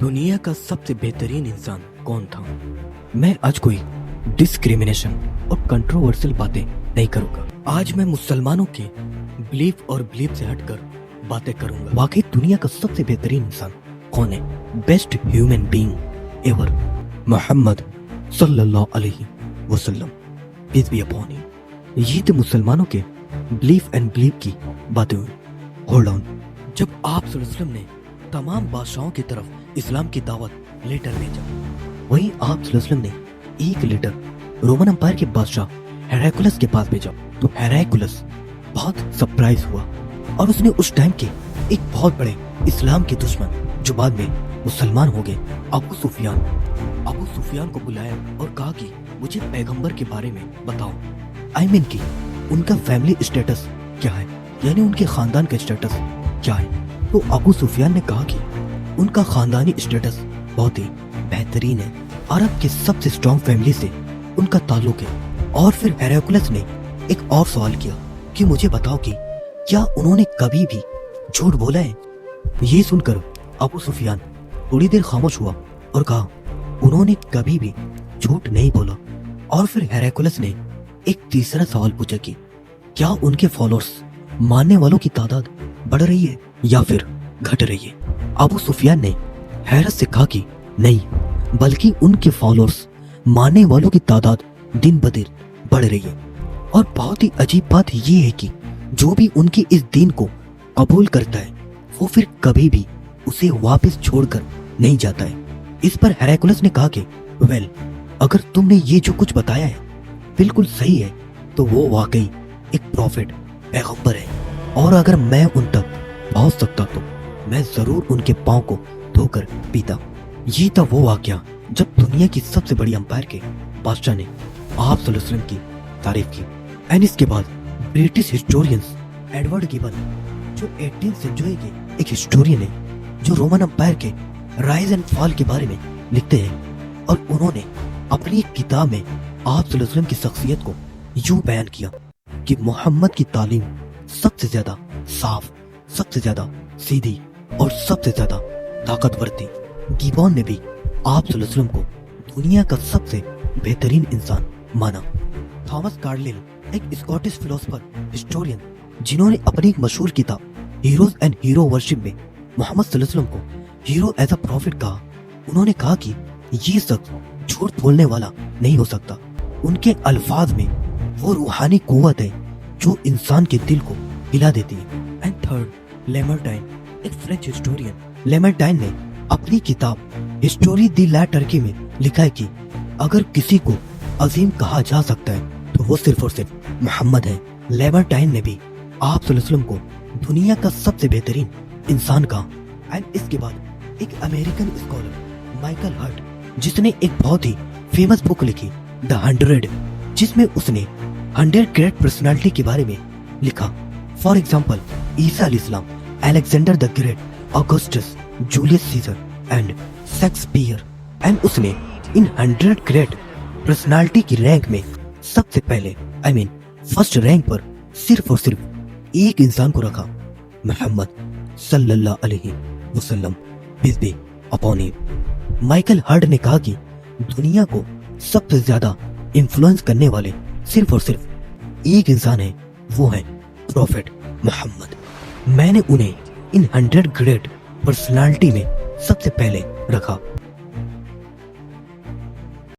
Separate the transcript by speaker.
Speaker 1: दुनिया का सबसे बेहतरीन इंसान कौन था। मैं आज कोई डिस्क्रिमिनेशन और कंट्रोवर्शियल बातें नहीं करूंगा। आज मैं मुसलमानों के बिलीफ और बिलीफ से हटकर बातें करूंगा। वाकई दुनिया का सबसे बेहतरीन इंसान कौन है, best human being ever, Muhammad सल्लल्लाहु अलैहि वसल्लम, पीस बी अपॉन हिम। ये तो मुसलमानों के बिलीफ एंड बिलीफ की बातें हुई। होल्ड ऑन, जब आप सल्लल्लाहु अलैहि वसल्लम ने तमाम बादशाहों की तरफ इस्लाम की दावत लेटर भेजा, वहीं आप सल्लल्लाहु अलैहि वसल्लम ने एक लेटर रोमन एम्पायर के बादशाह हेराक्लियस के पास भेजा। तो हेराक्लियस बहुत सरप्राइज हुआ और उसने उस टाइम के एक बहुत बड़े इस्लाम के दुश्मन, जो बाद में मुसलमान हो गए, अबू सुफियान को बुलाया और कहा कि मुझे पैगंबर के बारे में बताओ। आई मीन कि उनका फैमिली स्टेटस क्या है, यानी उनके खानदान का स्टेटस क्या है। तो अबू सुफियान ने कहा कि उनका खानदानी स्टेटस बहुत ही बेहतरीन है, अरब के सबसे स्ट्रॉन्ग फैमिली से उनका ताल्लुक है। और फिर हेराक्लियस ने एक और सवाल किया कि मुझे बताओ कि क्या उन्होंने कभी भी झूठ बोला है। ये सुनकर अबू सुफियान थोड़ी देर खामोश हुआ और कहा उन्होंने कभी भी झूठ नहीं बोला। और फिर हेराक्लियस ने एक तीसरा सवाल पूछा कि क्या उनके फॉलोअर्स, मानने वालों की तादाद बढ़ रही है या फिर घट रही है। अबू सुफियान ने हैरत से कहा कि नहीं, बल्कि उनके फॉलोअर्स, मानने वालों की तादाद दिन ब दिन बढ़ रही है। और बहुत ही अजीब बात ये है कि जो भी उनके इस दीन को कबूल करता है, वो फिर कभी भी उसे वापस छोड़कर नहीं जाता है। इस पर हेराक्लियस ने कहा कि वेल, अगर तुमने ये जो कुछ बताया है बिल्कुल सही है, तो वो वाकई एक प्रॉफिट, पैगंबर है। और अगर मैं उन तक पहुंच सकता तो मैं जरूर उनके पांव को धोकर पीता। ये था वो वाकया जब दुनिया की सबसे बड़ी अंपायर के बादशाह ने आप सल्लल्लाहु अलैहि वसल्लम की तारीफ की। एंड इसके बाद ब्रिटिश हिस्टोरियंस एडवर्ड गिबन, जो 18th सेंचुरी के एक हिस्टोरियन है, जो रोमन अंपायर के राइज एंड फॉल के बारे में लिखते हैं, और उन्होंने अपनी एक किताब में आप सल्लल्लाहु अलैहि वसल्लम की शख्सियत को यूं बयान किया कि मोहम्मद की तालीम सबसे ज्यादा साफ, सबसे ज्यादा सीधी और सबसे ज्यादा ताकतवर थी। गिबन ने भी आप सल्लल्लाहु अलैहि वसल्लम को दुनिया का सबसे बेहतरीन इंसान माना। थॉमस कार्लिल, एक स्कॉटिश फिलोसोफर, हिस्टोरियन, जिन्होंने अपनी एक मशहूर किताब हीरोज एंड हीरो वर्शिप में मोहम्मद सल्लल्लाहु अलैहि वसल्लम को हीरो एज अ प्रॉफिट कहा। उन्होंने कहा कि ये शख्स झूठ बोलने वाला नहीं हो सकता। उनके अल्फाज में वो रूहानी कुव्वत है जो इंसान के दिल को हिला देती है। एंड थर्ड, लेमरटाइन, एक फ्रेंच हिस्टोरियन। लेमरटाइन ने अपनी किताब हिस्टोरी दी ला टर्की में लिखा है कि अगर किसी को अजीम कहा जा सकता है तो वो सिर्फ और सिर्फ मोहम्मद है। लेमरटाइन ने भी आप सल्लल्लाहु अलैहि वसल्लम को दुनिया का सबसे बेहतरीन इंसान कहा। एंड इसके बाद एक अमेरिकन स्कॉलर माइकल हर्ट, जिसने एक बहुत ही फेमस बुक लिखी द 100, जिसमें उसने 100 ग्रेट पर्सनालिटी के बारे में लिखा। फॉर एग्जाम्पल, ईसा अलैहिस्सलाम, Alexander the great, Augustus, Julius seizure and Shakespeare. And उसने इन 100 ग्रेट पर्सनालिटी की रैंक में सबसे पहले, आई मीन फर्स्ट रैंक पर सिर्फ और सिर्फ एक इंसान को रखा, मोहम्मद सल्लल्लाहु अलैहि वसल्लम, peace be upon him. Michael Hart ने कहा कि दुनिया को सबसे ज्यादा इन्फ्लुएंस करने वाले सिर्फ और सिर्फ एक इंसान है, वो है प्रॉफिट मोहम्मद। मैंने उन्हें इन 100 ग्रेट पर्सनालिटी में सबसे पहले रखा।